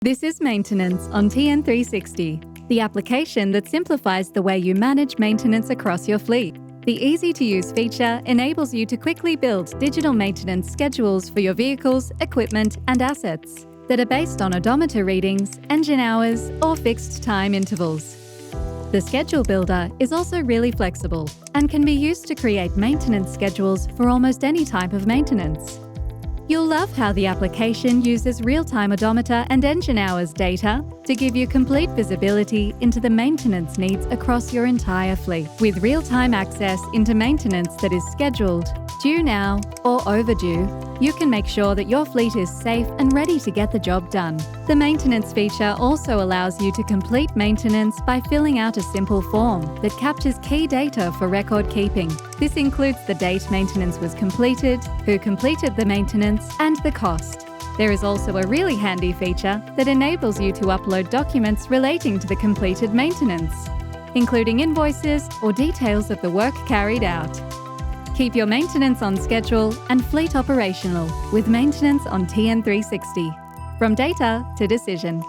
This is Maintenance on TN360, the application that simplifies the way you manage maintenance across your fleet. The easy-to-use feature enables you to quickly build digital maintenance schedules for your vehicles, equipment, and assets that are based on odometer readings, engine hours, or fixed time intervals. The schedule builder is also really flexible and can be used to create maintenance schedules for almost any type of maintenance. You'll love how the application uses real-time odometer and engine hours data to give you complete visibility into the maintenance needs across your entire fleet. With real-time access into maintenance that is scheduled, due now, or overdue, you can make sure that your fleet is safe and ready to get the job done. The maintenance feature also allows you to complete maintenance by filling out a simple form that captures key data for record keeping. This includes the date maintenance was completed, who completed the maintenance, and the cost. There is also a really handy feature that enables you to upload documents relating to the completed maintenance, including invoices or details of the work carried out. Keep your maintenance on schedule and fleet operational with Maintenance on TN360. From data to decision.